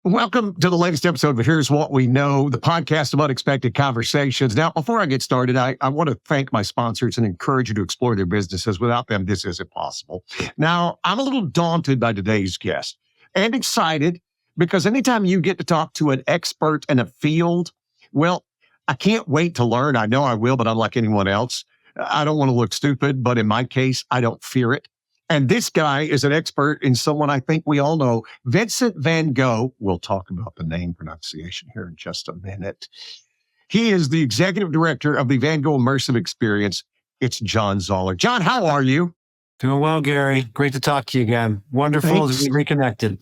Welcome to the latest episode of Here's What We Know, the podcast of unexpected conversations. Now, before I get started, I want to thank my sponsors and encourage you to explore their businesses. Without them, this isn't possible. Now, I'm a little daunted by today's guest and excited because anytime you get to talk to an expert in a field, well, I can't wait to learn. I know I will, but unlike anyone else, I don't want to look stupid, but in my case, I don't fear it. And this guy is an expert in someone I think we all know, Vincent Van Gogh. We'll talk about the name pronunciation here in just a minute. He is the executive director of the Van Gogh Immersive Experience. It's John Zaller. John, how are you? Doing well, Gary. Great to talk to you again. Wonderful to be reconnected.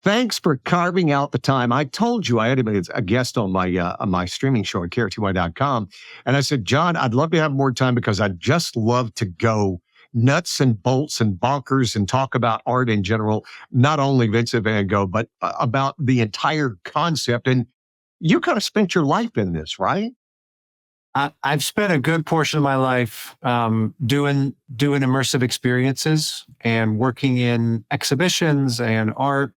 Thanks for carving out the time. I told you I had a guest on my streaming show at curator.com. And I said, John, I'd love to have more time because I just love to go nuts and bolts and bonkers and talk about art in general, not only Vincent Van Gogh, but about the entire concept. And you kind of spent your life in this, right? I've spent a good portion of my life doing immersive experiences and working in exhibitions and art.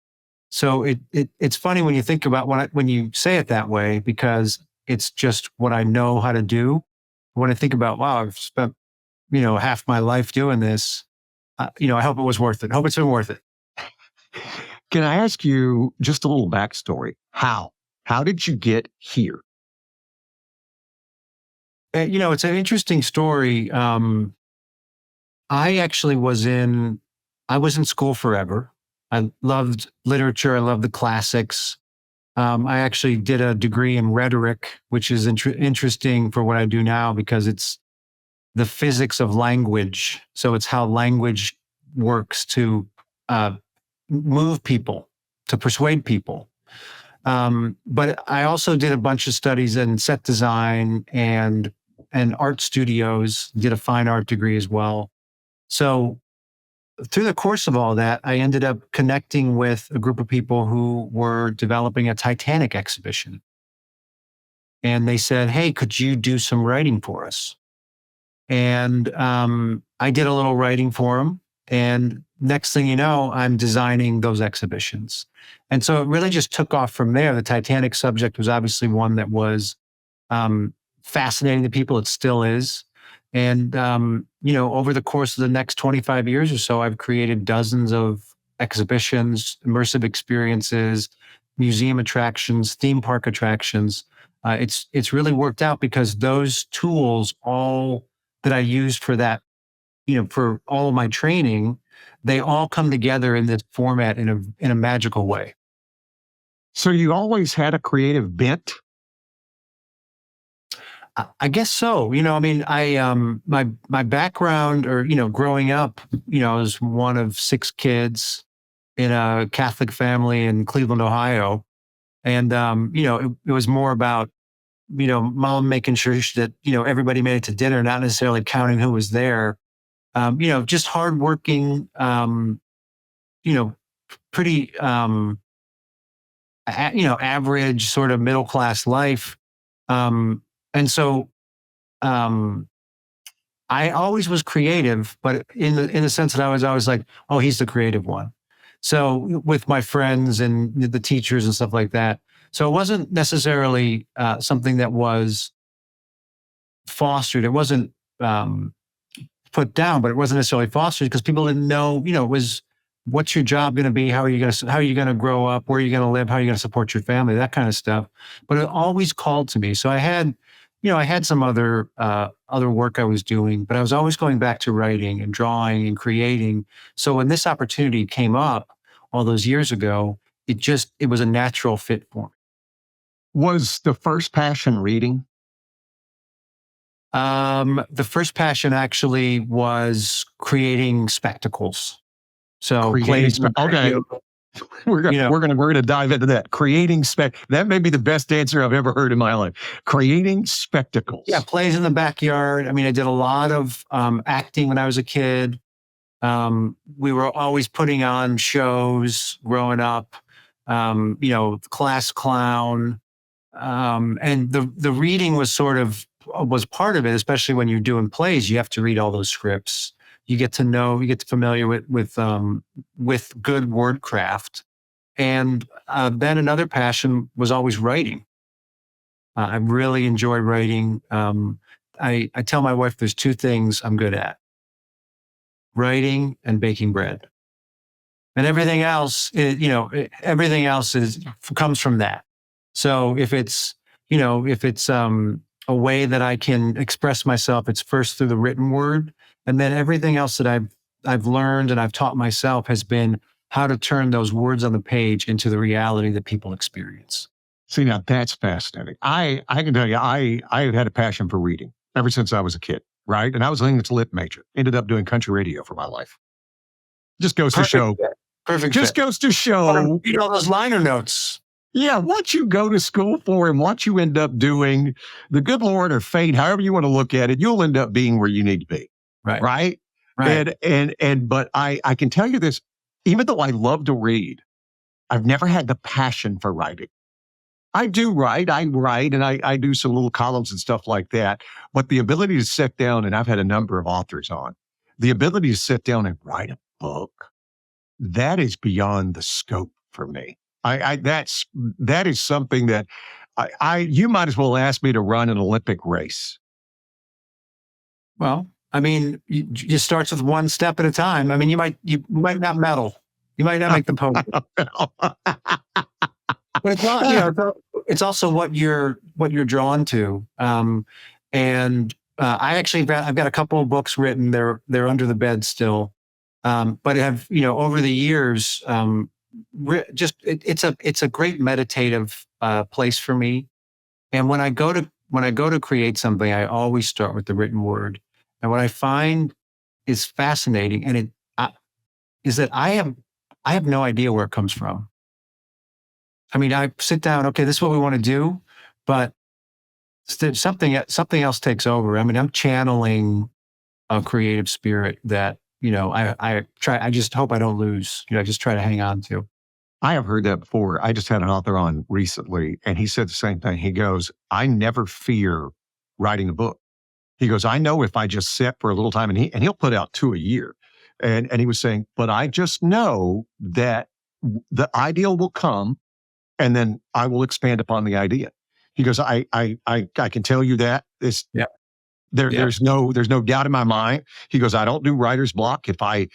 So it's funny when you think about when you say it that way, because it's just what I know how to do. When I think about, wow, I've spent half my life doing this, I hope it was worth it. I hope it's been worth it. Can I ask you just a little backstory? How did you get here? It's an interesting story. I actually was in school forever. I loved literature. I loved the classics. I actually did a degree in rhetoric, which is interesting for what I do now because it's the physics of language. So it's how language works to move people, to persuade people. But I also did a bunch of studies in set design and art studios, did a fine art degree as well. So through the course of all that, I ended up connecting with a group of people who were developing a Titanic exhibition. And they said, hey, could you do some writing for us? And I did a little writing for them. And next thing you know, I'm designing those exhibitions. And so it really just took off from there. The Titanic subject was obviously one that was fascinating to people. It still is. And, over the course of the next 25 years or so, I've created dozens of exhibitions, immersive experiences, museum attractions, theme park attractions. It's really worked out because those tools all that I used for that, for all of my training, they all come together in this format in a magical way. So you always had a creative bent? I guess so. My background or, growing up, I was one of 6 kids in a Catholic family in Cleveland, Ohio. And, it was more about, mom making sure that, everybody made it to dinner, not necessarily counting who was there. Just hardworking, pretty, average sort of middle-class life. And so I always was creative, but in the sense that I was always like, oh, he's the creative one. So with my friends and the teachers and stuff like that. So it wasn't necessarily something that was fostered. It wasn't put down, but it wasn't necessarily fostered because people didn't know, it was, what's your job going to be? How are you going to grow up? Where are you going to live? How are you going to support your family? That kind of stuff. But it always called to me. So I had some other work I was doing, but I was always going back to writing and drawing and creating. So when this opportunity came up all those years ago, it was a natural fit for me. Was the first passion reading? The first passion actually was creating spectacles. So okay. We're gonna dive into that. Creating that may be the best answer I've ever heard in my life. Creating spectacles. Yeah, plays in the backyard. I did a lot of acting when I was a kid. We were always putting on shows growing up. Class clown, and the reading was part of it. Especially when you're doing plays, you have to read all those scripts. You get familiar with good word craft. And then another passion was always writing. I really enjoy writing. I tell my wife there's two things I'm good at: writing and baking bread. And everything else, everything else comes from that. So if it's a way that I can express myself, it's first through the written word, and then everything else that I've learned and I've taught myself has been how to turn those words on the page into the reality that people experience. See, now that's fascinating. I can tell you, I've had a passion for reading ever since I was a kid, right? And I was an English lit major. Ended up doing country radio for my life. Just goes to Perfect show. fit. Perfect Just fit. goes to show. Read all those liner notes. Yeah, what you go to school for and what you end up doing, the good Lord or fate, however you want to look at it, you'll end up being where you need to be. Right. Right. Right. But I can tell you this, even though I love to read, I've never had the passion for writing. I do write, and I do some little columns and stuff like that. But the ability to sit down, and I've had a number of authors on, the ability to sit down and write a book, that is beyond the scope for me. That is something that you might as well ask me to run an Olympic race. Well, I mean, you start with one step at a time. I mean, you might not medal, you might not make the podium, but it's not. It's also what you're drawn to. And I've got a couple of books written. They're under the bed still, but have over the years. It's a great meditative place for me. And when I go to create something, I always start with the written word. And what I find is fascinating, is that I have no idea where it comes from. I mean, I sit down, okay, this is what we want to do, but something else takes over. I mean, I'm channeling a creative spirit that I just hope I don't lose. I just try to hang on to. I have heard that before. I just had an author on recently, and he said the same thing. He goes, I never fear writing a book. He goes, I know if I just sit for a little time, and he'll put out 2 a year. And he was saying, but I just know that the ideal will come, and then I will expand upon the idea. He goes, I can tell you that this. Yeah. There's no doubt in my mind. He goes, I don't do writer's block. If I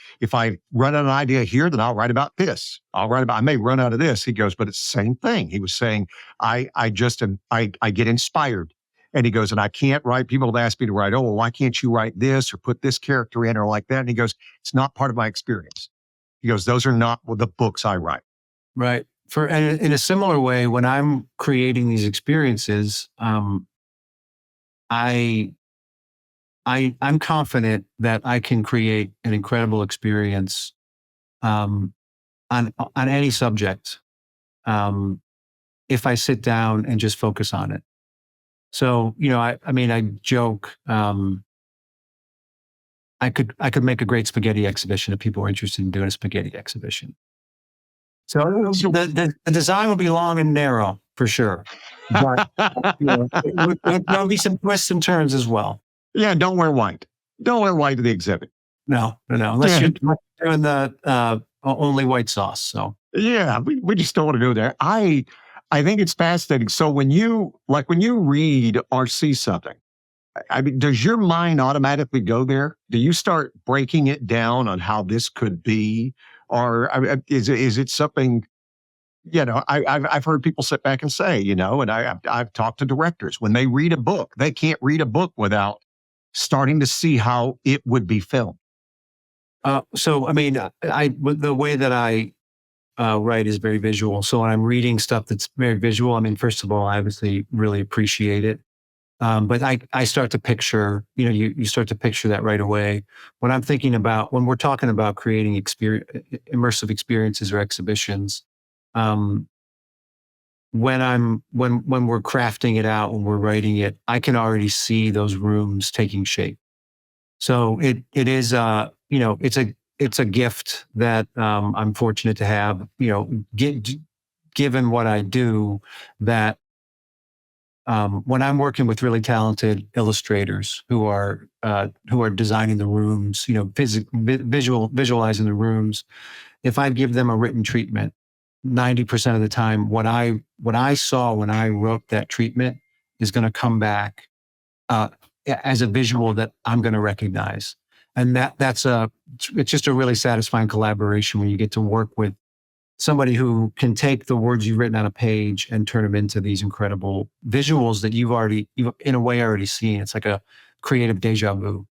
run out of an idea here, then I'll write about this. I may run out of this. He goes, but it's the same thing. He was saying, I get inspired. And he goes, and I can't write. People have asked me to write, oh, well, why can't you write this or put this character in or like that? And he goes, it's not part of my experience. He goes, those are not the books I write. Right. And in a similar way, when I'm creating these experiences, I'm confident that I can create an incredible experience on any subject if I sit down and just focus on it. So I joke. I could make a great spaghetti exhibition if people were interested in doing a spaghetti exhibition. So the design will be long and narrow for sure, but there'll be some twists and turns as well. Yeah, don't wear white. Don't wear white to the exhibit. No. Unless you're doing the only white sauce. So yeah, we just don't want to go there. I think it's fascinating. So when you read or see something, I mean, does your mind automatically go there? Do you start breaking it down on how this could be, or is it something? I've heard people sit back and say, and I've talked to directors when they read a book, they can't read a book without starting to see how it would be filmed. So I mean, the way that I write is very visual. So when I'm reading stuff that's very visual, I mean, first of all, I obviously really appreciate it. But I start to picture, you start to picture that right away. When we're talking about creating immersive experiences or exhibitions, when we're crafting it out, when we're writing it, I can already see those rooms taking shape. So it is, it's a gift that I'm fortunate to have, given what I do, that when I'm working with really talented illustrators who are designing the rooms, visualizing the rooms, if I give them a written treatment, 90% of the time, what I saw when I wrote that treatment is going to come back uh, as a visual that I'm going to recognize. And it's just a really satisfying collaboration when you get to work with somebody who can take the words you've written on a page and turn them into these incredible visuals that you've in a way already seen. It's like a creative deja vu.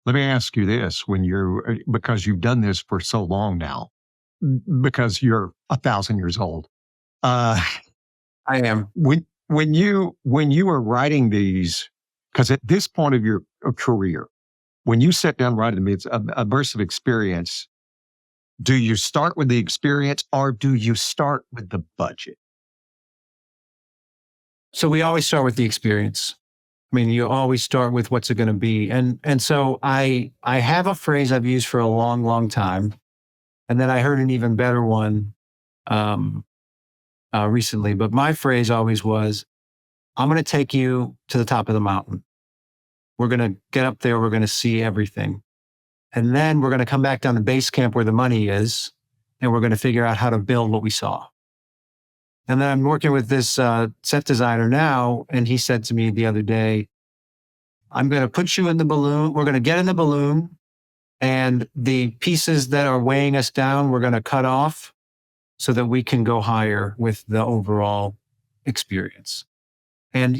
Let me ask you this: because you've done this for so long now, because you're 1,000 years old, uh, I am. when you were writing these, because at this point of your career, when you sit down writing them, it's an immersive experience. Do you start with the experience or do you start with the budget? So we always start with the experience. I mean, you always start with what's it going to be. And so I have a phrase I've used for a long, long time. And then I heard an even better one um, recently. But my phrase always was, I'm going to take you to the top of the mountain. We're going to get up there. We're going to see everything. And then we're going to come back down to base camp where the money is. And we're going to figure out how to build what we saw. And then I'm working with this set designer now. And he said to me the other day, I'm going to put you in the balloon. We're going to get in the balloon. And the pieces that are weighing us down, we're going to cut off so that we can go higher with the overall experience. And,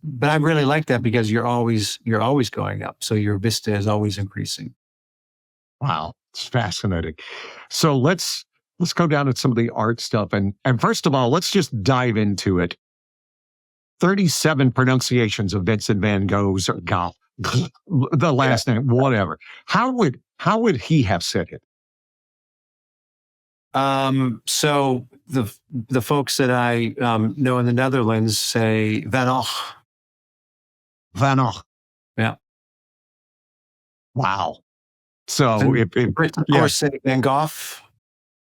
but I really like that because you're always going up. So your vista is always increasing. Wow, it's fascinating. So let's go down to some of the art stuff. And first of all, let's just dive into it. 37 pronunciations of Vincent Van Gogh's or Gogh, the last name, whatever. How would he have said it? So the folks that I know in the Netherlands say Van Gogh. Van Gogh. Yeah. Wow. So And if Brits, of course, say Van Gogh.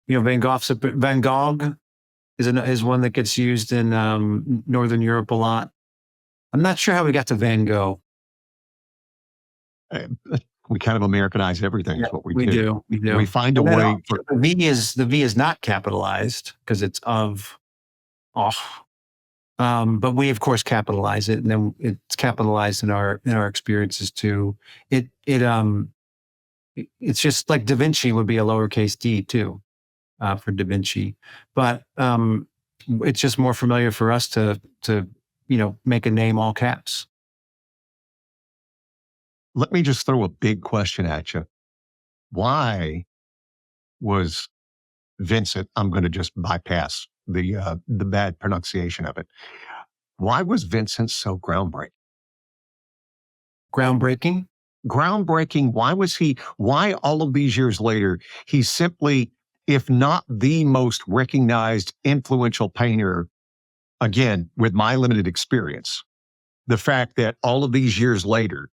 Van Gogh is one that gets used in Northern Europe a lot. I'm not sure how we got to Van Gogh. we kind of Americanize everything. Yeah, is what we do. We do. We find a way. The V is not capitalized because it's of. But we of course capitalize it, and then it's capitalized in our experiences too. It's just like Da Vinci would be a lowercase d too, for Da Vinci, but it's just more familiar for us to make a name all caps. Let me just throw a big question at you. Why was Vincent? I'm going to just bypass the bad pronunciation of it. Why was Vincent so groundbreaking? Groundbreaking? Groundbreaking. Why all of these years later, he's simply, if not the most recognized, influential painter, again, with my limited experience, the fact that all of these years later,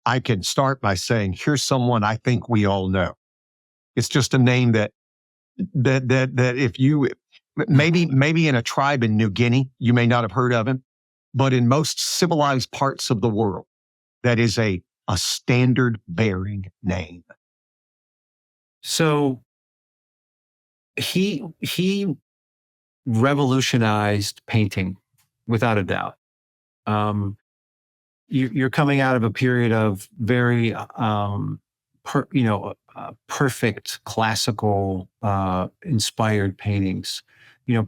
I can start by saying, here's someone I think we all know. It's just a name that if you, maybe in a tribe in New Guinea, you may not have heard of him, but in most civilized parts of the world, that is a standard bearing name. So he revolutionized painting without a doubt. You're coming out of a period of very perfect classical inspired paintings,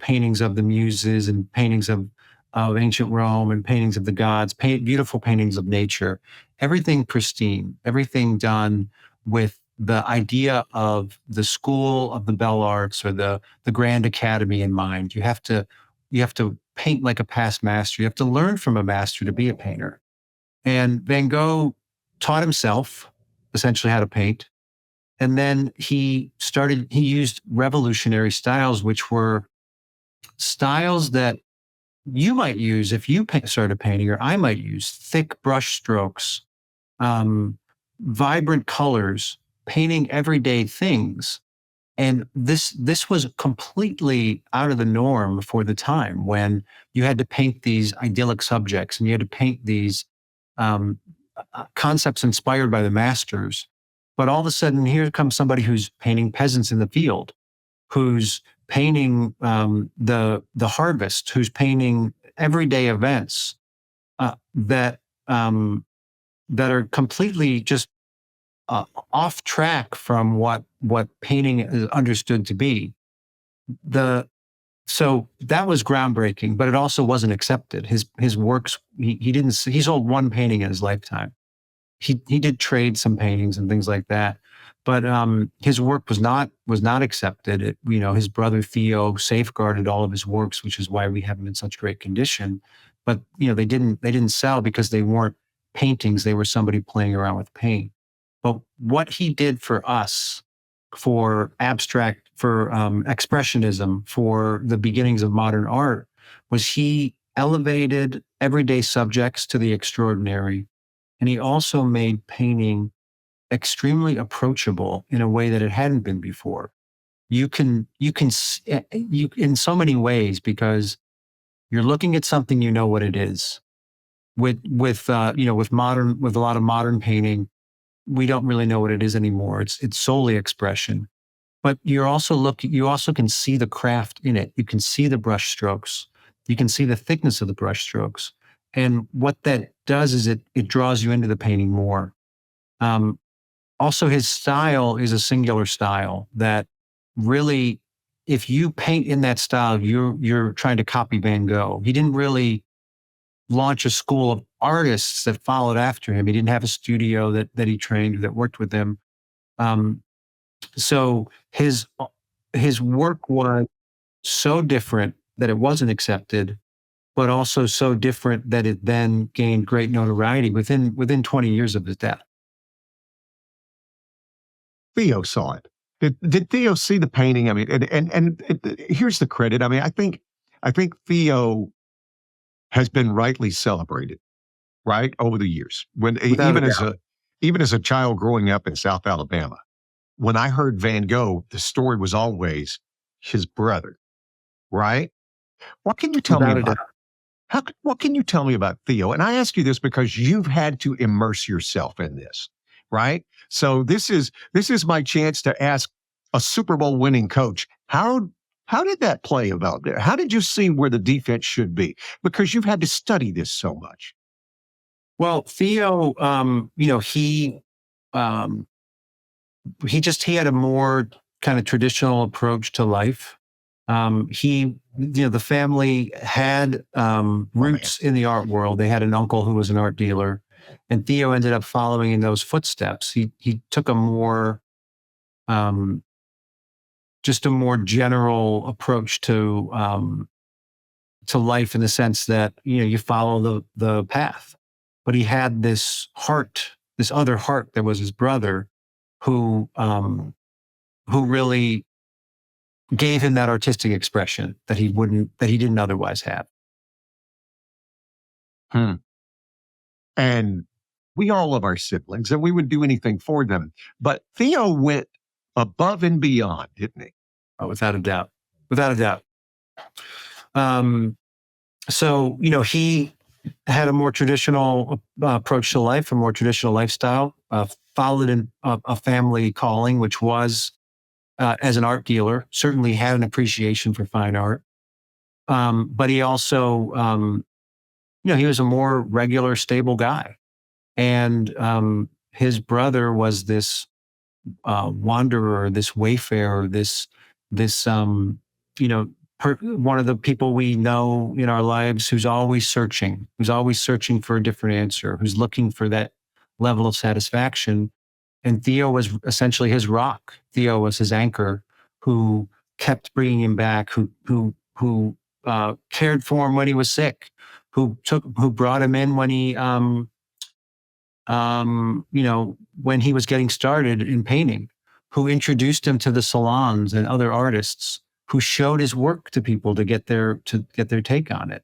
paintings of the muses and paintings of ancient Rome and paintings of the gods, beautiful paintings of nature, everything pristine, everything done with the idea of the school of the belle arts or the grand academy in mind. You have to paint like a past master. You have to learn from a master to be a painter. And Van Gogh taught himself essentially how to paint. And then he used revolutionary styles, which were styles that you might use if you started painting, or I might use thick brush strokes, vibrant colors, painting everyday things. And this was completely out of the norm for the time when you had to paint these idyllic subjects and you had to paint these concepts inspired by the masters. But all of a sudden, here comes somebody who's painting peasants in the field, who's painting the harvest, who's painting everyday events that that are completely just off track from what painting is understood to be. The So that was groundbreaking, but it also wasn't accepted. His works, he didn't, he sold one painting in his lifetime. He did trade some paintings and things like that, but his work was not accepted. His brother Theo safeguarded all of his works, which is why we have them in such great condition. But they didn't sell because they weren't paintings. They were somebody playing around with paint. But what he did for us, for abstract, for expressionism, for the beginnings of modern art, was he elevated everyday subjects to the extraordinary, and he also made painting extremely approachable in a way that it hadn't been before. You in so many ways, because you're looking at something, you know what it is. With a lot of modern painting, we don't really know what it is anymore. It's solely expression. But you also can see the craft in it. You can see the brush strokes. You can see the thickness of the brush strokes. And what that does is it draws you into the painting more. Um, Also, his style is a singular style that really, if you paint in that style, you're trying to copy Van Gogh. He didn't really launch a school of artists that followed after him. He didn't have a studio that he trained, that worked with him. Um, so his work was so different that it wasn't accepted, but also so different that it then gained great notoriety within 20 years of his death. Theo saw it. Did Theo see the painting? I mean, here's the credit. I mean, I think Theo has been rightly celebrated, right, over the years. When Without a even as a child growing up in South Alabama, when I heard Van Gogh, the story was always his brother, right? What can you tell me without a about doubt. what can you tell me about Theo? And I ask you this because you've had to immerse yourself in this, right? So this is my chance to ask a Super Bowl winning coach, how did that play about there? How did you see where the defense should be? Because you've had to study this so much. Well, Theo, um, he had a more kind of traditional approach to life. The family had Oh man. roots in the art world. They had an uncle who was an art dealer, and Theo ended up following in those footsteps. He took a more um, just a more general approach to life, in the sense that you follow the path. But he had this heart, this other heart that was his brother, who really gave him that artistic expression that he didn't otherwise have. Hmm. And we all love our siblings and we would do anything for them. But Theo went above and beyond, didn't he? Without a doubt, without a doubt. Um, he had a more traditional approach to life, a more traditional lifestyle. Followed in a family calling, which was as an art dealer. Certainly had an appreciation for fine art, but he also, he was a more regular, stable guy. And his brother was this wanderer, this wayfarer, this you know one of the people we know in our lives who's always searching for a different answer, who's looking for that level of satisfaction. And Theo was essentially his rock. Theo was his anchor, who kept bringing him back, who cared for him when he was sick, who brought him in when when he was getting started in painting, who introduced him to the salons and other artists, who showed his work to people to get their take on it.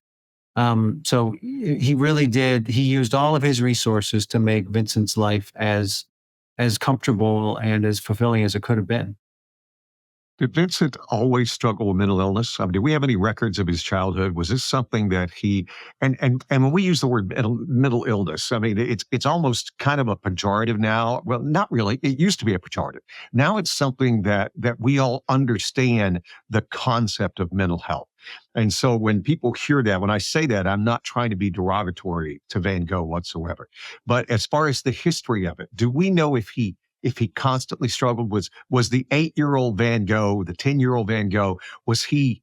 So he really did. He used all of his resources to make Vincent's life as comfortable and as fulfilling as it could have been. Did Vincent always struggle with mental illness? I mean, do we have any records of his childhood? Was this something that he and when we use the word mental illness, I mean, it's almost kind of a pejorative now. Well, not really. It used to be a pejorative. Now it's something that we all understand the concept of mental health. And so when people hear that, when I say that, I'm not trying to be derogatory to Van Gogh whatsoever. But as far as the history of it, do we know if he constantly struggled? Was the 8-year-old Van Gogh, the 10-year-old Van Gogh, was he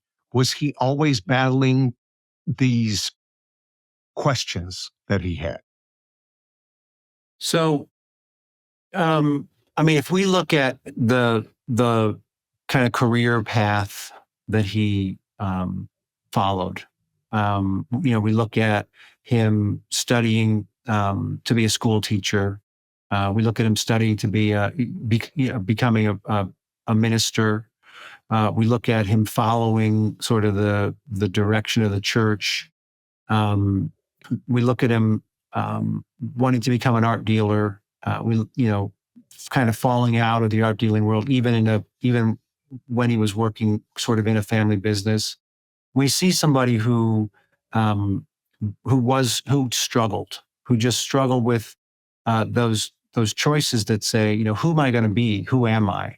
always battling these questions that he had? So, I mean, if we look at the kind of career path that he followed, we look at him studying to be a school teacher. We look at him studying to becoming a minister. We look at him following sort of the direction of the church. We look at him wanting to become an art dealer. Kind of falling out of the art dealing world, even when he was working sort of in a family business. We see somebody who struggled, who just struggled with those choices that say, who am I going to be? Who am I?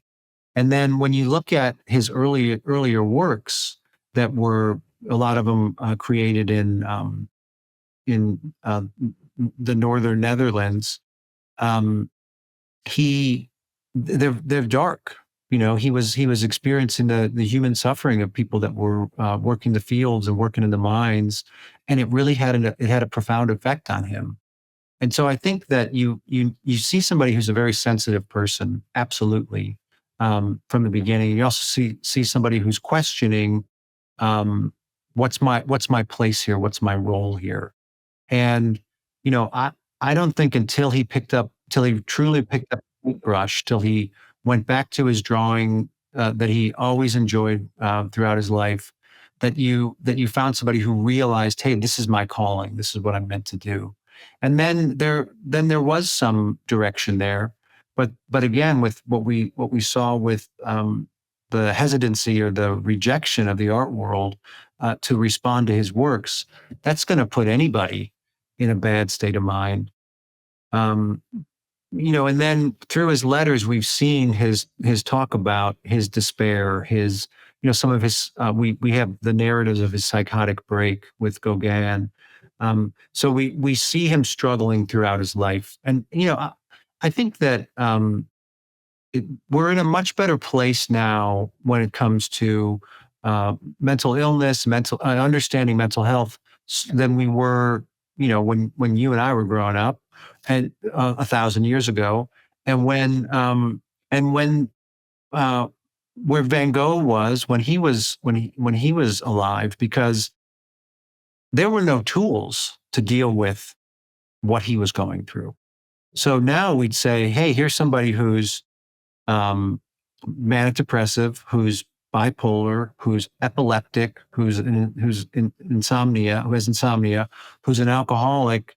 And then when you look at his earlier works that were, a lot of them created in the northern Netherlands, they're dark. He was experiencing the human suffering of people that were working the fields and working in the mines, and it really had a profound effect on him. And so I think that you see somebody who's a very sensitive person, absolutely, from the beginning. You also see somebody who's questioning, what's my place here? What's my role here? And I don't think till he truly picked up the brush, till he went back to his drawing that he always enjoyed throughout his life, that you found somebody who realized, hey, this is my calling. This is what I'm meant to do. And then there was some direction there, but again, with what we saw with the hesitancy or the rejection of the art world to respond to his works, that's going to put anybody in a bad state of mind. And then through his letters, we've seen his talk about his despair, some of his, we have the narratives of his psychotic break with Gauguin. So we see him struggling throughout his life. And, I think that we're in a much better place now when it comes to mental illness, understanding mental health than we were, when you and I were growing up, and 1,000 years ago, and when where Van Gogh was when he was alive, because there were no tools to deal with what he was going through. So now we'd say, hey, here's somebody who's manic depressive, who's bipolar, who's epileptic, who has insomnia, who's an alcoholic,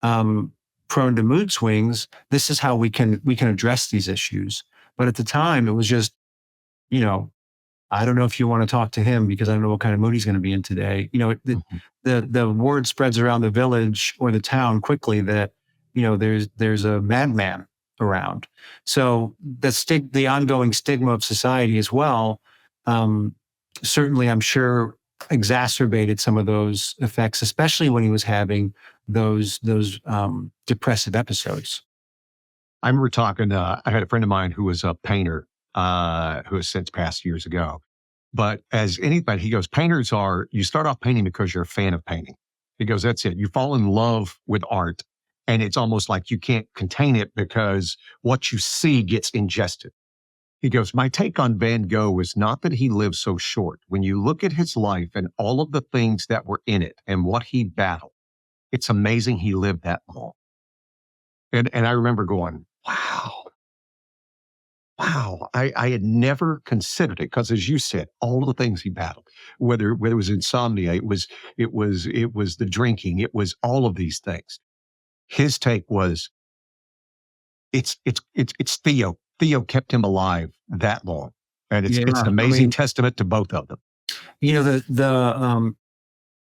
prone to mood swings. This is how we can address these issues. But at the time, it was just, I don't know if you want to talk to him because I don't know what kind of mood he's going to be in today. The word spreads around the village or the town quickly that, there's a madman around. So the ongoing stigma of society as well, certainly I'm sure exacerbated some of those effects, especially when he was having those depressive episodes. I remember talking, I had a friend of mine who was a painter, who has since passed years ago. But as anybody, he goes, painters you start off painting because you're a fan of painting. He goes, that's it. You fall in love with art, and it's almost like you can't contain it because what you see gets ingested. He goes, my take on Van Gogh is not that he lived so short. When you look at his life and all of the things that were in it and what he battled, it's amazing he lived that long. And I remember going, wow, I had never considered it because, as you said, all of the things he battled, whether it was insomnia, it was the drinking, it was all of these things. His take was, it's Theo. Theo kept him alive that long. And it's Yeah. an amazing testament to both of them.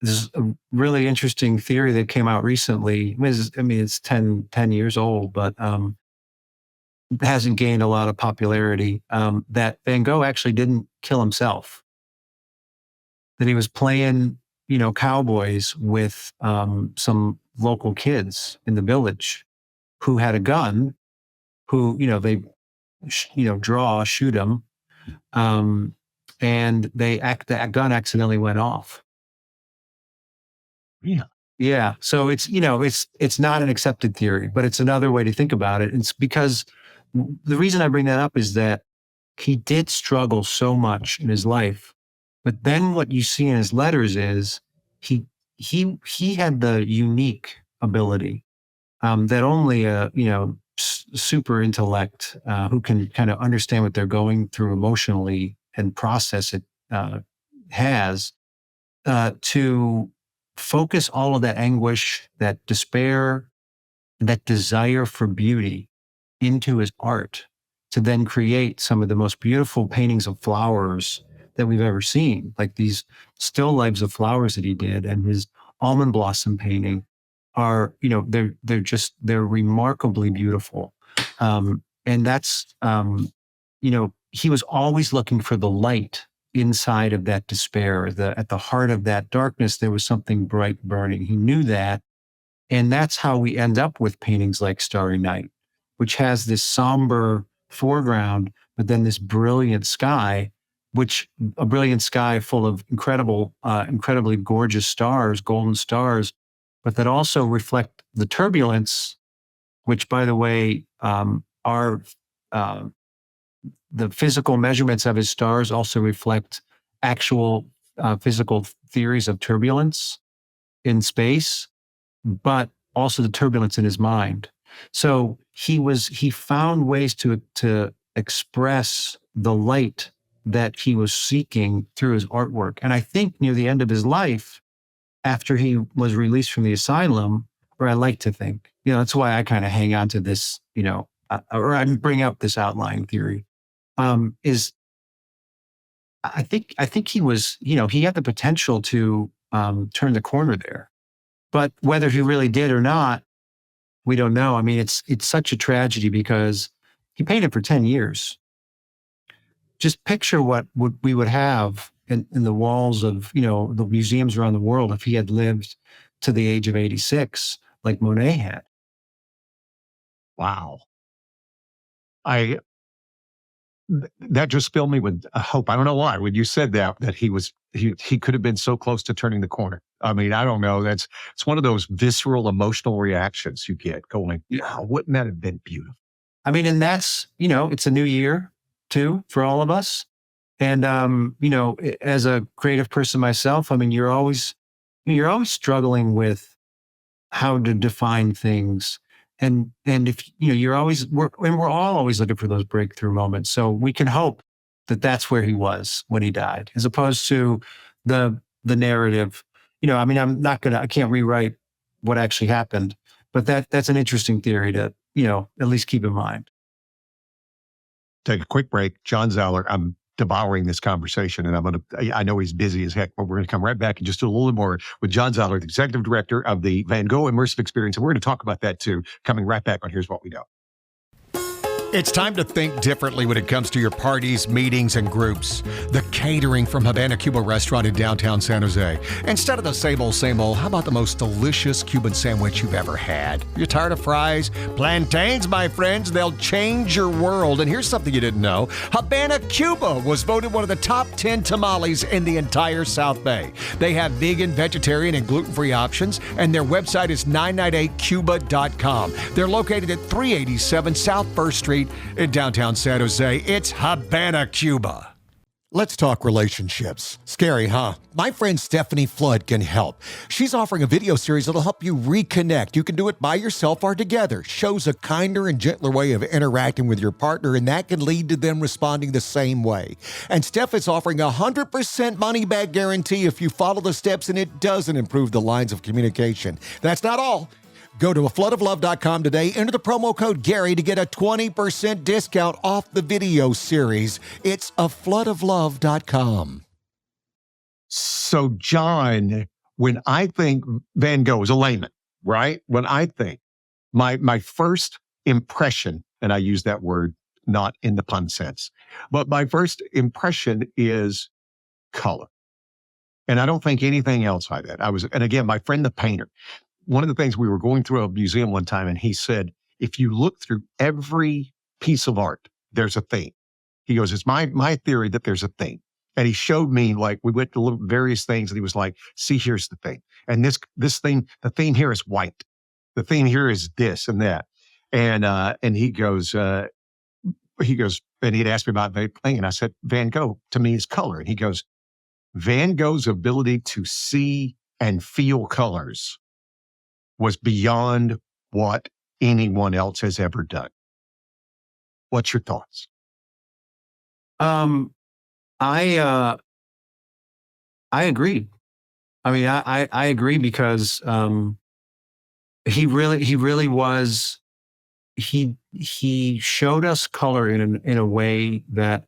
There's a really interesting theory that came out recently. It's 10 years old, but hasn't gained a lot of popularity. That Van Gogh actually didn't kill himself. That he was playing, cowboys with some local kids in the village who had a gun. Who they shoot him, and that gun accidentally went off. Yeah. Yeah. So it's not an accepted theory, but it's another way to think about it. It's because the reason I bring that up is that he did struggle so much in his life, but then what you see in his letters is he had the unique ability that only a super intellect who can kind of understand what they're going through emotionally and process it has to focus all of that anguish, that despair, that desire for beauty into his art to then create some of the most beautiful paintings of flowers that we've ever seen, like these still lifes of flowers that he did, and his almond blossom painting are, they're remarkably beautiful. And that's, he was always looking for the light inside of that despair. At the heart of that darkness, there was something bright burning. He knew that. And that's how we end up with paintings like Starry Night, which has this somber foreground, but then this brilliant sky, a brilliant sky full of incredibly gorgeous stars, golden stars, but that also reflect the turbulence, which, by the way, are the physical measurements of his stars also reflect actual physical theories of turbulence in space, but also the turbulence in his mind. So he found ways to express the light that he was seeking through his artwork. And I think near the end of his life, after he was released from the asylum, or I like to think, that's why I kind of hang on to this, or I bring up this outlying theory, is I think he was, he had the potential to turn the corner there. But whether he really did or not, we don't know. I mean, it's such a tragedy because he painted for 10 years. Just picture what we would have in the walls of, the museums around the world if he had lived to the age of 86, like Monet had. Wow. That just filled me with hope. I don't know why. When you said that he could have been so close to turning the corner. I mean, I don't know. It's one of those visceral emotional reactions you get going, wow, wouldn't that have been beautiful? I mean, and that's, it's a new year too for all of us. And, as a creative person myself, I mean, you're always struggling with how to define things. And if, we're all always looking for those breakthrough moments. So we can hope that that's where he was when he died, as opposed to the narrative. I can't rewrite what actually happened, but that's an interesting theory to, at least keep in mind. Take a quick break. John Zaller, I'm devouring this conversation, and I know he's busy as heck, but we're going to come right back and just do a little more with John Zaller, the executive director of the Van Gogh Immersive Experience. And we're going to talk about that too, coming right back on Here's What We Know. It's time to think differently when it comes to your parties, meetings, and groups. The catering from Havana Cuba restaurant in downtown San Jose. Instead of the same old, how about the most delicious Cuban sandwich you've ever had? You're tired of fries? Plantains, my friends, they'll change your world. And here's something you didn't know. Havana Cuba was voted one of the top 10 tamales in the entire South Bay. They have vegan, vegetarian, and gluten-free options, and their website is 998cuba.com. They're located at 387 South 1st Street in downtown San Jose. It's Havana Cuba. Let's talk relationships. Scary, huh? My friend Stephanie Flood can help. She's offering a video series that'll help you reconnect. You can do it by yourself or together. Shows a kinder and gentler way of interacting with your partner, and that can lead to them responding the same way. And Steph is offering a 100% money-back guarantee if you follow the steps and it doesn't improve the lines of communication. That's not all. Go to afloodoflove.com today, enter the promo code Gary to get a 20% discount off the video series. It's afloodoflove.com. So, John, when I think Van Gogh, as a layman, right? When I think my first impression, and I use that word not in the pun sense, but my first impression is color. And I don't think anything else like that. And again, my friend, the painter, one of the things, we were going through a museum one time and he said, if you look through every piece of art, there's a theme. He goes, it's my theory that there's a theme. And he showed me, like, we went to various things and he was like, see, here's the thing. And this thing, the theme here is white. The theme here is this and that. And he goes, and he'd asked me about that thing. And I said, Van Gogh to me is color. And he goes, Van Gogh's ability to see and feel colors was beyond what anyone else has ever done. What's your thoughts? I agree. I mean, I agree because he really was. He showed us color in a way that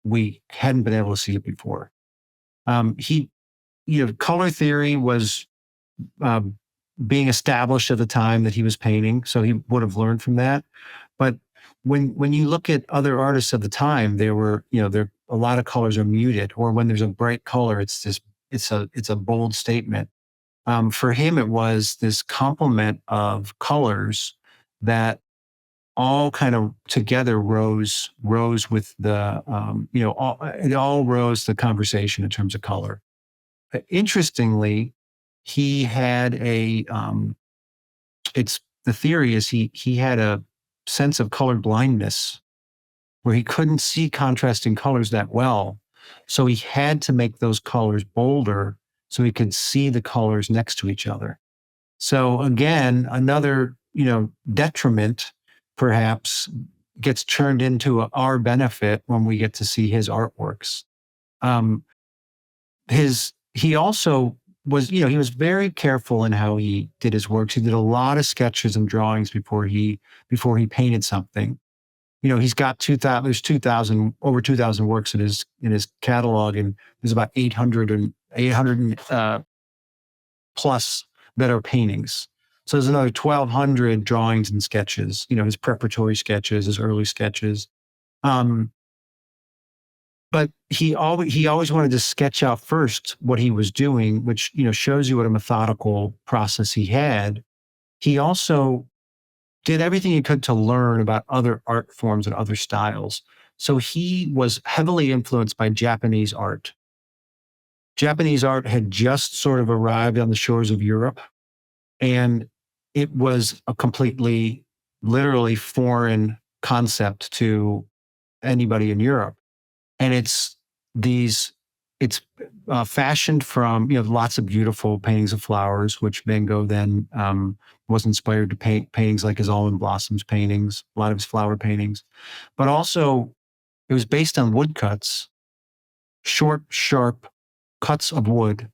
we hadn't been able to see it before. Color theory was being established at the time that he was painting, so he would have learned from that. But when you look at other artists of the time, there a lot of colors are muted, or when there's a bright color, it's a bold statement. For him, it was this complement of colors that all kind of together rose with the it all rose the conversation in terms of color. Interestingly, he had the theory is he had a sense of color blindness where he couldn't see contrasting colors that well. So he had to make those colors bolder so he could see the colors next to each other. So again, another, detriment perhaps gets turned into our benefit when we get to see his artworks. He also was, he was very careful in how he did his works. He did a lot of sketches and drawings before he painted something. He's got over 2,000 works in his catalog, and there's about 800 plus that are paintings. So there's another 1,200 drawings and sketches, his preparatory sketches, his early sketches. But he always wanted to sketch out first what he was doing, which, shows you what a methodical process he had. He also did everything he could to learn about other art forms and other styles. So he was heavily influenced by Japanese art. Japanese art had just sort of arrived on the shores of Europe, and it was a completely, literally foreign concept to anybody in Europe. And it's fashioned from, lots of beautiful paintings of flowers, which Van Gogh then was inspired to paint paintings like his almond blossoms paintings, a lot of his flower paintings. But also, it was based on woodcuts, short, sharp cuts of wood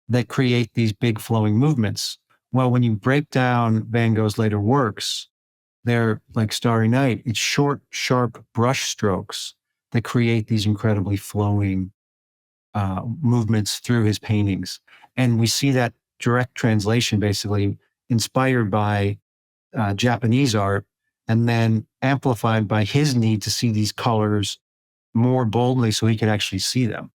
that create these big flowing movements. Well, when you break down Van Gogh's later works, they're like Starry Night. It's short, sharp brush strokes that create these incredibly flowing movements through his paintings. And we see that direct translation, basically inspired by Japanese art, and then amplified by his need to see these colors more boldly so he could actually see them.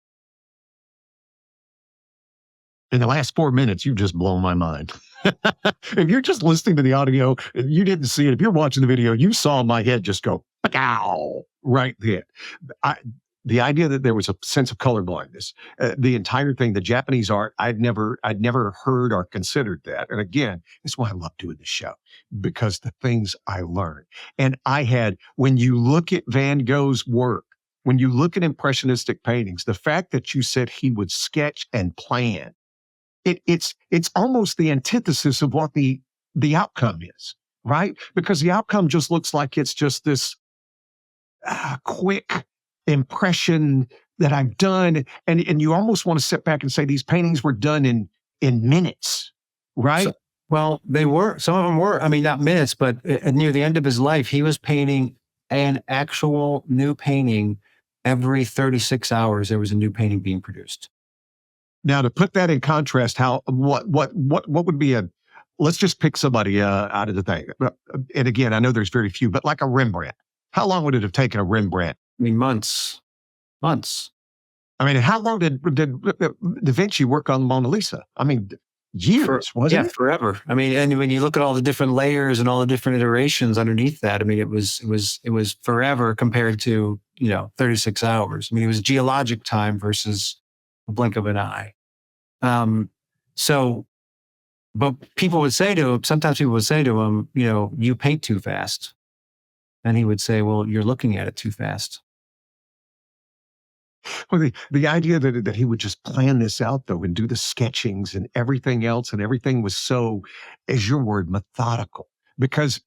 In the last 4 minutes, you've just blown my mind. If you're just listening to the audio, you didn't see it. If you're watching the video, you saw my head just go, "Ow!" right there. The idea that there was a sense of color blindness, the entire thing, the Japanese art, I'd never heard or considered that. And again, that's why I love doing this show, because the things I learned. And when you look at Van Gogh's work, when you look at impressionistic paintings, the fact that you said he would sketch and plan, it's almost the antithesis of what the outcome is, right? Because the outcome just looks like it's just this quick impression that I've done. And you almost want to sit back and say these paintings were done in minutes, right? Well, some of them were, I mean, not minutes, but near the end of his life, he was painting an actual new painting. Every 36 hours, there was a new painting being produced. Now, to put that in contrast, what would be a, let's just pick somebody out of the thing. And again, I know there's very few, but like a Rembrandt. How long would it have taken a Rembrandt? I mean, months. I mean, how long did Da Vinci work on Mona Lisa? I mean, years, wasn't it? Forever. I mean, and when you look at all the different layers and all the different iterations underneath that, I mean, it was forever compared to, 36 hours. I mean, it was geologic time versus a blink of an eye. So, but sometimes people would say to him, you paint too fast. And he would say, well, you're looking at it too fast. Well, the idea that he would just plan this out, though, and do the sketchings and everything else, and everything was so, as your word, methodical. Because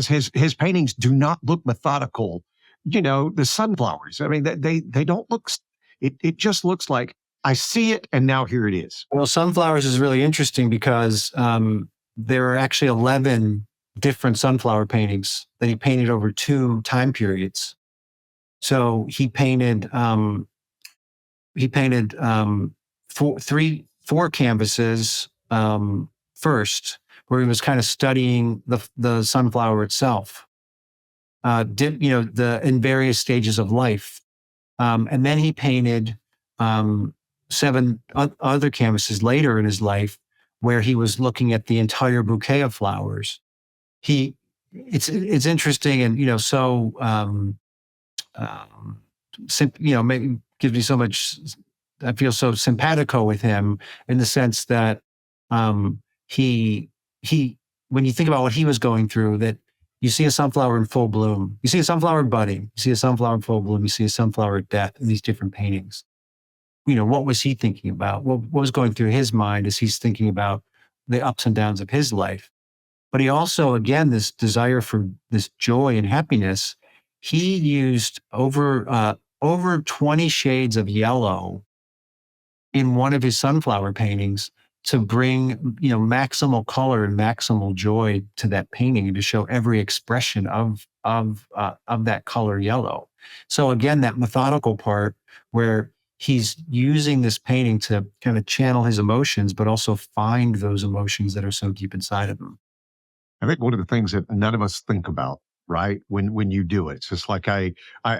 his paintings do not look methodical. The sunflowers. I mean, they don't look. It just looks like I see it, and now here it is. Well, sunflowers is really interesting because there are actually 11 different sunflower paintings that he painted over 2 time periods. So he painted. He painted 4 canvases first, where he was kind of studying the sunflower itself, in various stages of life, and then he painted 7 other canvases later in his life, where he was looking at the entire bouquet of flowers. It's interesting, and maybe gives me so much. I feel so simpatico with him in the sense that he when you think about what he was going through, that you see a sunflower in full bloom, you see a sunflower budding, you see a sunflower in full bloom, you see a sunflower at death in these different paintings. What was he thinking about? What was going through his mind as he's thinking about the ups and downs of his life? But he also, again, this desire for this joy and happiness, he used over 20 shades of yellow in one of his sunflower paintings to bring, maximal color and maximal joy to that painting, and to show every expression of that color yellow. So again, that methodical part where he's using this painting to kind of channel his emotions, but also find those emotions that are so deep inside of him. I think one of the things that none of us think about, right, when you do it, it's just like I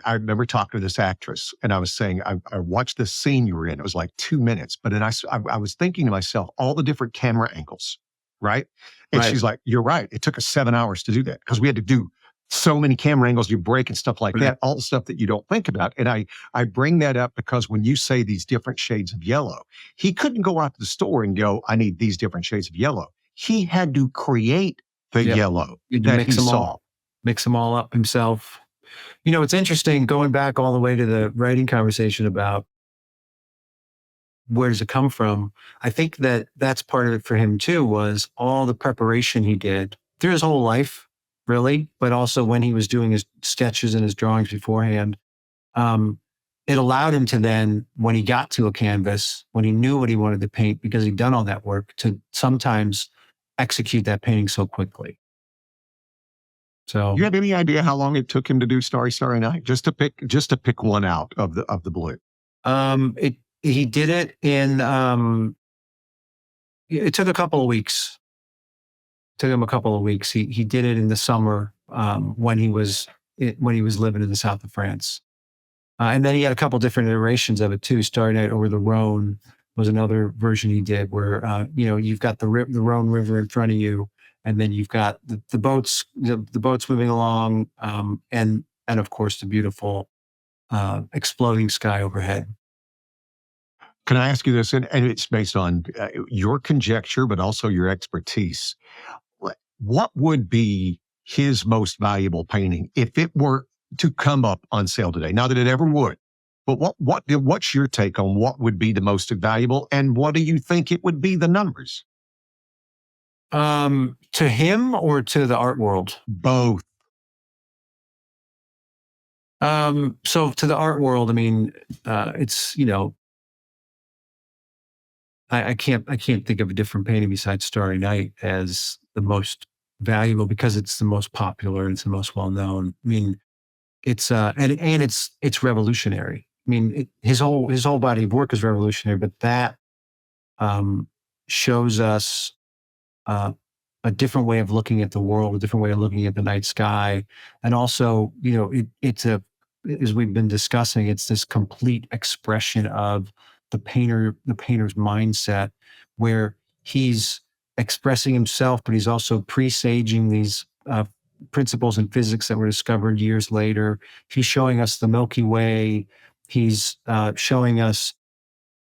remember talking to this actress, and I was saying, I watched this scene you were in. It was like 2 minutes, but then I was thinking to myself, all the different camera angles, right? And Right. she's like, you're right. It took us 7 hours to do that because we had to do so many camera angles, you break and stuff like Right. that, all the stuff that you don't think about. And I bring that up because when you say these different shades of yellow, he couldn't go out to the store and go, I need these different shades of yellow. He had to create the Yep. yellow You that mix he them saw. all. Mix them all up himself. It's interesting going back all the way to the writing conversation about where does it come from. I think that's part of it for him too, was all the preparation he did through his whole life, really, but also when he was doing his sketches and his drawings beforehand. It allowed him to then, when he got to a canvas, when he knew what he wanted to paint, because he'd done all that work, to sometimes execute that painting so quickly. So, You have any idea how long it took him to do Starry Starry Night? Just to pick one out of the blue. he did it in. It took a couple of weeks. Took him a couple of weeks. He did it in the summer when he was living in the south of France, and then he had a couple different iterations of it too. Starting out over the Rhone was another version he did, where you've got the Rhone River in front of you, and then you've got the boats moving along, and of course the beautiful exploding sky overhead. Can I ask you this? And it's based on your conjecture, but also your expertise. What would be his most valuable painting if it were to come up on sale today? Not that it ever would, but what's your take on what would be the most valuable, and what do you think it would be, the numbers? To him or to the art world? Both. So to the art world, I mean, it's, I can't think of a different painting besides Starry Night as the most valuable because it's the most popular and it's the most well known. I mean, it's and it's revolutionary. I mean, his whole body of work is revolutionary, but that um, shows us uh, a different way of looking at the world, a different way of looking at the night sky, and also, it's as we've been discussing, it's this complete expression of the painter's mindset, where he's expressing himself, but he's also presaging these principles in physics that were discovered years later. He's showing us the Milky Way. He's showing us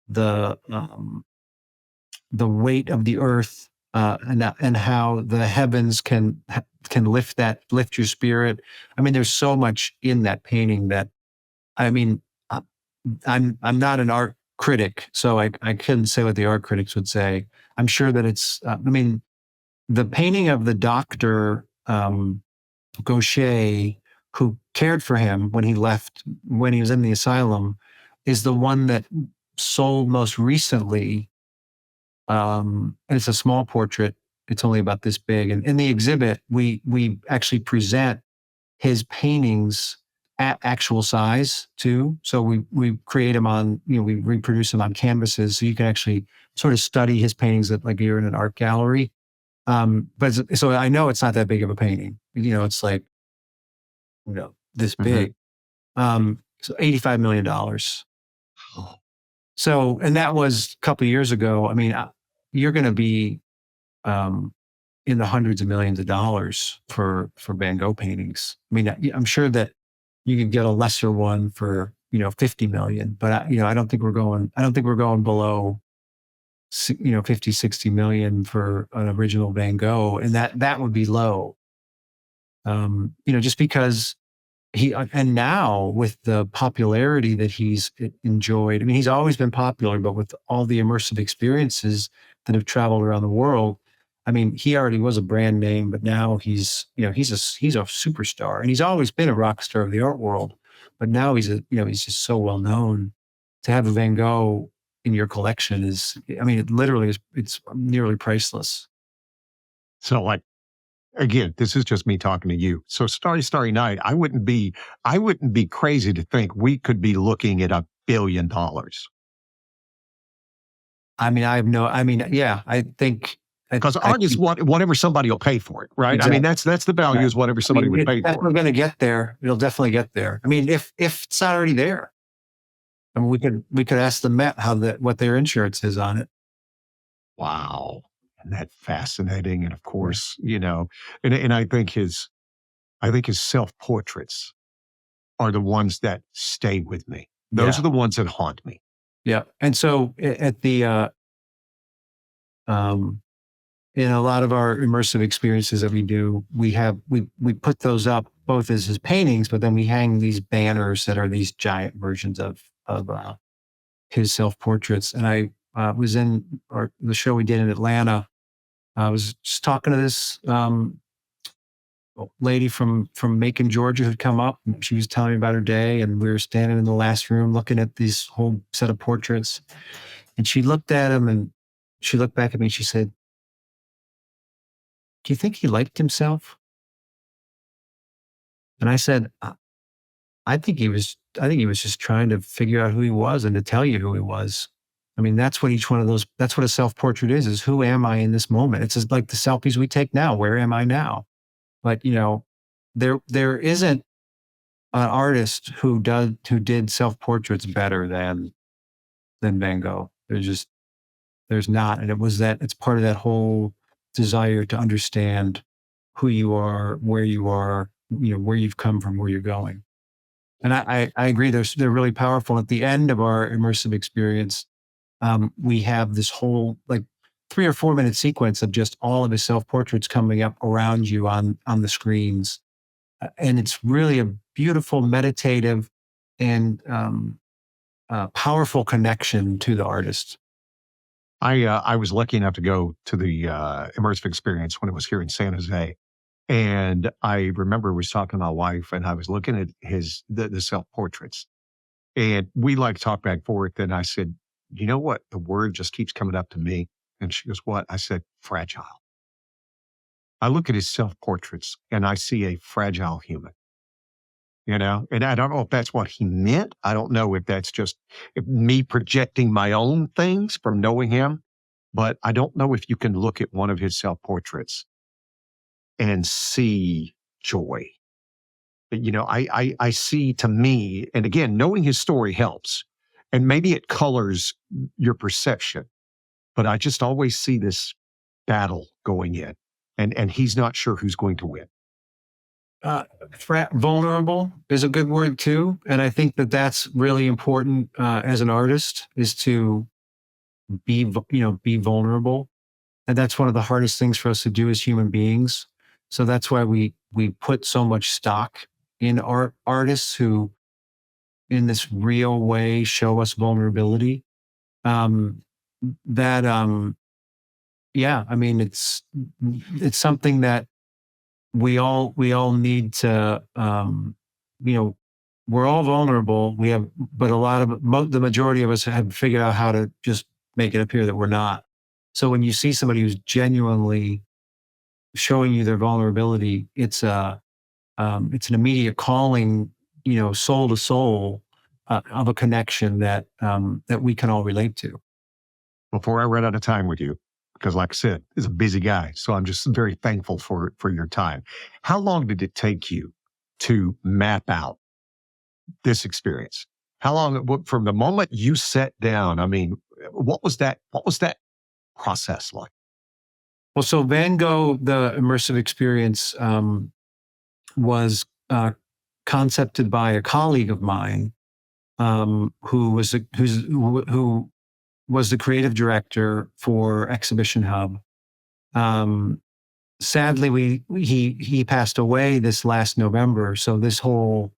the weight of the earth, and how the heavens can lift your spirit. I mean, there's so much in that painting that, I mean, uh, I'm not an art critic, so I couldn't say what the art critics would say. I'm sure that it's. I mean, the painting of the doctor, Gaucher, who cared for him when he was in the asylum, is the one that sold most recently. And it's a small portrait. It's only about this big. And in the exhibit, we actually present his paintings at actual size too. So we create them on, we reproduce them on canvases, so you can actually sort of study his paintings like you're in an art gallery. So I know it's not that big of a painting. It's like, this big. So $85 million. So, and that was a couple of years ago. I mean, you're going to be in the hundreds of millions of dollars for Van Gogh paintings. I mean, I'm sure that you could get a lesser one for 50 million, but I don't think we're going below 50, 60 million for an original Van Gogh, and that would be low. Just because and now with the popularity that he's enjoyed, I mean, he's always been popular, but with all the immersive experiences that have traveled around the world, I mean, he already was a brand name, but now he's a superstar, and he's always been a rock star of the art world, but now he's just so well known. To have a Van Gogh in your collection is, I mean, it literally is, it's nearly priceless. So like, again, this is just me talking to you. So Starry Night, I wouldn't be crazy to think we could be looking at $1 billion. I mean, yeah, I think, because art is whatever somebody will pay for it, right? Exactly. I mean, that's the value, is whatever somebody would pay for. We're going to get there. It'll definitely get there. I mean, if it's not already there, I mean, we could ask the Met what their insurance is on it. Wow. And that's fascinating. And of course, and I think his self-portraits are the ones that stay with me. Those are the ones that haunt me. Yeah. And so at the, in a lot of our immersive experiences that we do, we put those up both as his paintings, but then we hang these banners that are these giant versions of his self-portraits. And I was in the show we did in Atlanta. I was just talking to this lady from Macon, Georgia, who'd come up. And she was telling me about her day, and we were standing in the last room looking at this whole set of portraits. And she looked at him, and she looked back at me, and she said, "Do you think he liked himself?" And I said, I think he was just trying to figure out who he was and to tell you who he was. I mean, that's what that's what a self-portrait is who am I in this moment? It's just like the selfies we take now. Where am I now? But, there isn't an artist who did self-portraits better than Van Gogh. There's not. And it's part of that whole desire to understand who you are, where you've come from, where you're going. And I agree. They're really powerful. At the end of our immersive experience, we have this whole 3 or 4 minute sequence of just all of his self-portraits coming up around you on the screens. And it's really a beautiful, meditative, and powerful connection to the artist. I was lucky enough to go to the immersive experience when it was here in San Jose. And I remember I was talking to my wife, and I was looking at the self-portraits. And we talked back and forth, and I said, you know what? The word just keeps coming up to me. And she goes, what? I said, fragile. I look at his self portraits and I see a fragile human, and I don't know if that's what he meant. I don't know if that's just me projecting my own things from knowing him, but I don't know if you can look at one of his self portraits and see joy. I see, to me, and again, knowing his story helps, and maybe it colors your perception, but I just always see this battle going in, and he's not sure who's going to win. Vulnerable is a good word too. And I think that that's really important as an artist, is to be vulnerable. And that's one of the hardest things for us to do as human beings. So that's why we put so much stock in artists who, in this real way, show us vulnerability. Um, that Yeah, I mean, it's something that we all need to, we're all vulnerable. But a lot of the majority of us have figured out how to just make it appear that we're not. So when you see somebody who's genuinely showing you their vulnerability, it's an immediate calling, soul to soul, of a connection that we can all relate to. Before I run out of time with you, because like I said, he's a busy guy, so I'm just very thankful for your time. How long did it take you to map out this experience? How long from the moment you sat down? I mean, what was that process like? Well, so Van Gogh, the immersive experience, was concepted by a colleague of mine, who was the creative director for Exhibition Hub. Sadly, he passed away this last November. So this whole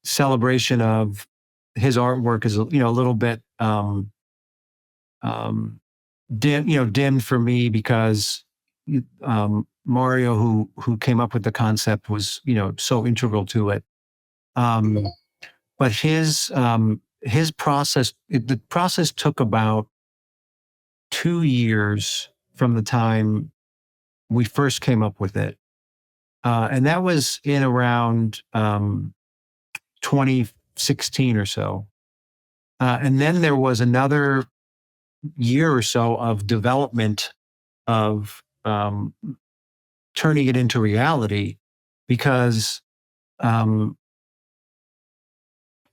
celebration of his artwork is a little bit dimmed for me, because Mario, who came up with the concept, was so integral to it. But his process, the process took about 2 years from the time we first came up with it. And that was in around 2016 or so. And then there was another year or so of development of turning it into reality, because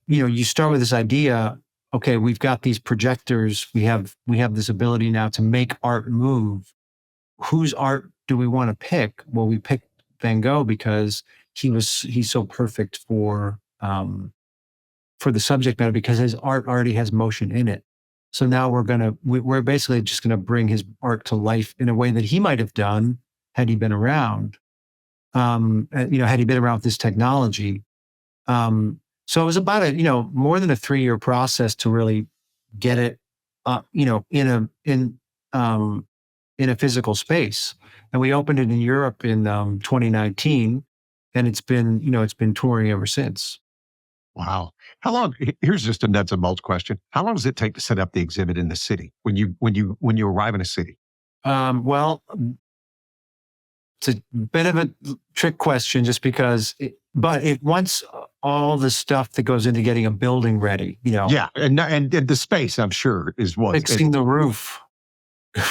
you start with this idea. Okay, we've got these projectors. We have this ability now to make art move. Whose art do we want to pick? Well, we picked Van Gogh because he's so perfect for the subject matter, because his art already has motion in it. So now we're basically just gonna bring his art to life in a way that he might have done had he been around. Had he been around with this technology. So it was about more than a 3-year process to really get it, in a physical space. And we opened it in Europe in 2019, and it's been touring ever since. Wow. How long? Here's just a nuts and bolts question. How long does it take to set up the exhibit in the city when you arrive in a city? Well, it's a bit of a trick question, just because, but it wants all the stuff that goes into getting a building ready. Yeah, and the space, I'm sure, is what Fixing the roof.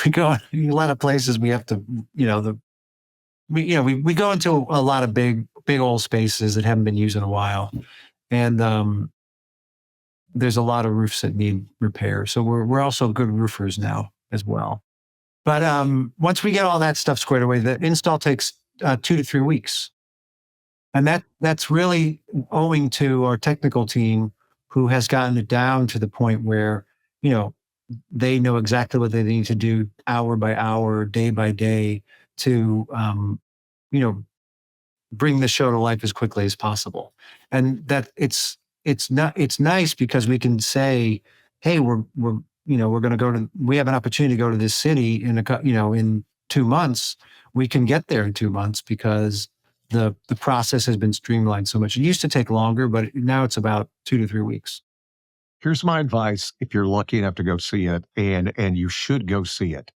We go a lot of places. We have to, we go into a lot of big old spaces that haven't been used in a while, and there's a lot of roofs that need repair. So we're also good roofers now as well. But once we get all that stuff squared away, the install takes 2 to 3 weeks. And that's really owing to our technical team, who has gotten it down to the point where, they know exactly what they need to do hour by hour, day by day, to, bring the show to life as quickly as possible. And that it's nice because we can say, hey, we're going to we have an opportunity to go to this city in 2 months. We can get there in 2 months because the process has been streamlined so much. It used to take longer, but now it's about 2 to 3 weeks. Here's my advice if you're lucky enough to go see it, and you should go see it.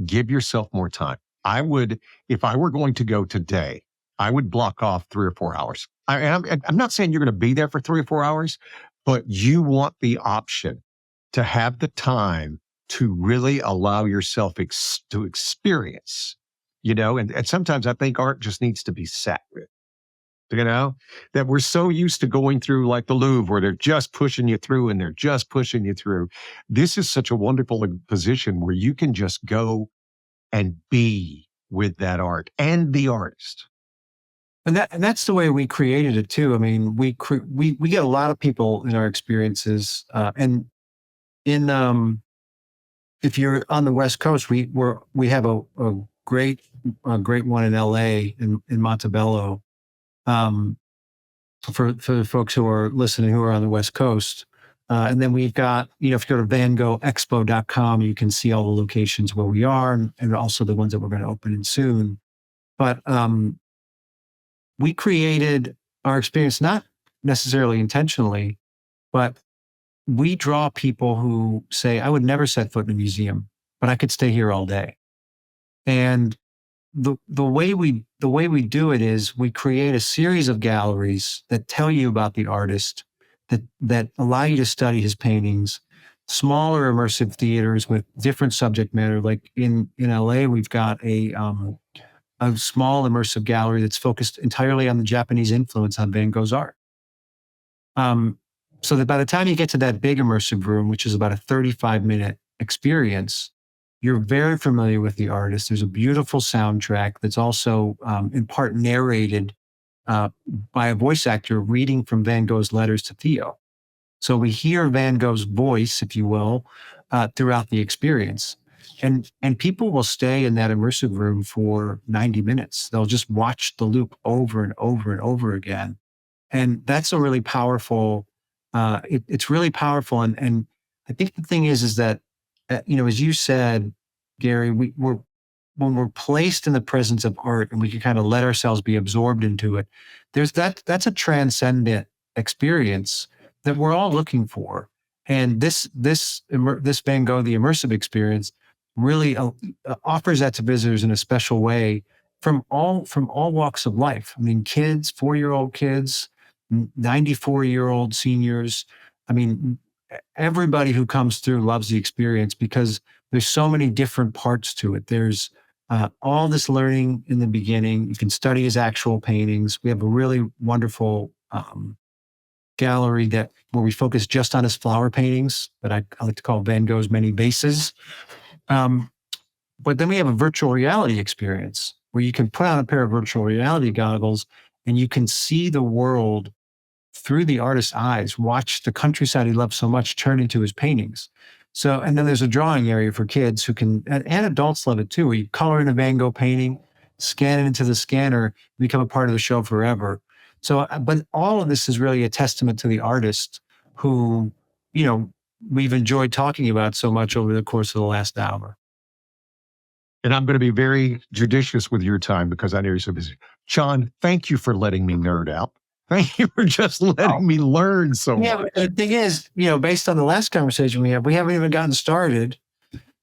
Give yourself more time. I would, if I were going to go today, I would block off 3 or 4 hours. I'm not saying you're going to be there for 3 or 4 hours, but you want the option to have the time to really allow yourself to experience, and sometimes I think art just needs to be sat with. That we're so used to going through like the Louvre where they're just pushing you through and they're just pushing you through. This is such a wonderful position where you can just go and be with that art and the artist. And that's the way we created it too. I mean, we get a lot of people in our experiences, and in if you're on the West Coast, we have a great one in LA in Montebello. For the folks who are listening who are on the West Coast. And then we've got, if you go to VanGoghExpo.com, you can see all the locations where we are and also the ones that we're going to open in soon. But we created our experience, not necessarily intentionally, but we draw people who say, I would never set foot in a museum, but I could stay here all day. And the way we do it is we create a series of galleries that tell you about the artist, that allow you to study his paintings, smaller immersive theaters with different subject matter. Like in LA, we've got a small immersive gallery that's focused entirely on the Japanese influence on Van Gogh's art. So that by the time you get to that big immersive room, which is about a 35-minute experience, you're very familiar with the artist. There's a beautiful soundtrack that's also in part narrated by a voice actor reading from Van Gogh's letters to Theo. So we hear Van Gogh's voice, if you will, throughout the experience. And people will stay in that immersive room for 90 minutes. They'll just watch the loop over and over and over again. And that's a really powerful, it's really powerful. And I think the thing is that, as you said, Gary, when we're placed in the presence of art and we can kind of let ourselves be absorbed into it, that's a transcendent experience that we're all looking for. And this Van Gogh, the immersive experience, really offers that to visitors in a special way from all walks of life. I mean, kids, 4-year-old kids, 94-year-old seniors. I mean, everybody who comes through loves the experience because there's so many different parts to it. There's all this learning in the beginning. You can study his actual paintings. We have a really wonderful gallery where we focus just on his flower paintings that I like to call Van Gogh's many vases. But then we have a virtual reality experience where you can put on a pair of virtual reality goggles and you can see the world through the artist's eyes, watch the countryside he loves so much turn into his paintings. So, and then there's a drawing area for kids who can, and adults love it too, where you color in a Van Gogh painting, scan it into the scanner, become a part of the show forever. So, but all of this is really a testament to the artist who, we've enjoyed talking about so much over the course of the last hour. And I'm going to be very judicious with your time because I know you're so busy. John, thank you for letting me nerd out. Thank you for just letting me learn so much. Yeah, the thing is, based on the last conversation we haven't even gotten started.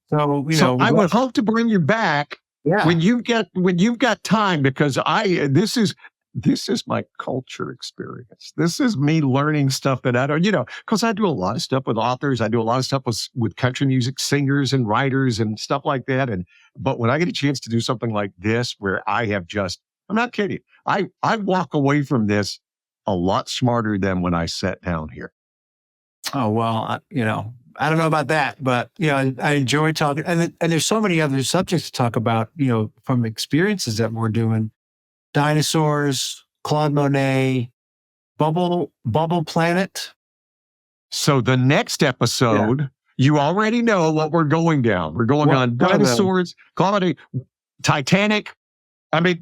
So, I would hope to bring you back when you've got time, because this is my culture experience. This is me learning stuff that I don't, because I do a lot of stuff with authors. I do a lot of stuff with country music singers and writers and stuff like that. But when I get a chance to do something like this, where I have I'm not kidding. I walk away from this a lot smarter than when I sat down here. Oh, well, I don't know about that, but, I enjoy talking. And there's so many other subjects to talk about, from experiences that we're doing. Dinosaurs, Claude Monet, Bubble Planet. So the next episode, you already know what we're going down. We're going on dinosaurs, Claude Monet, Titanic. I mean,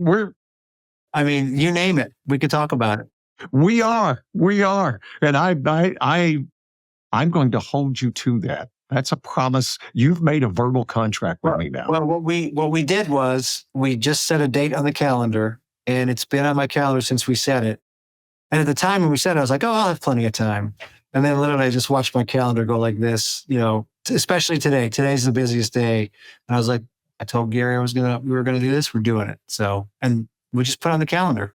you name it. We could talk about it. We are. And I'm going to hold you to that. That's a promise. You've made a verbal contract with me now. Well, what we did was we just set a date on the calendar, and it's been on my calendar since we set it. And at the time when we said it, I was like, oh, I'll have plenty of time. And then literally I just watched my calendar go like this, especially today. Today's the busiest day. And I was like, I told Gary we were going to do this. We're doing it. So, and we just put on the calendar.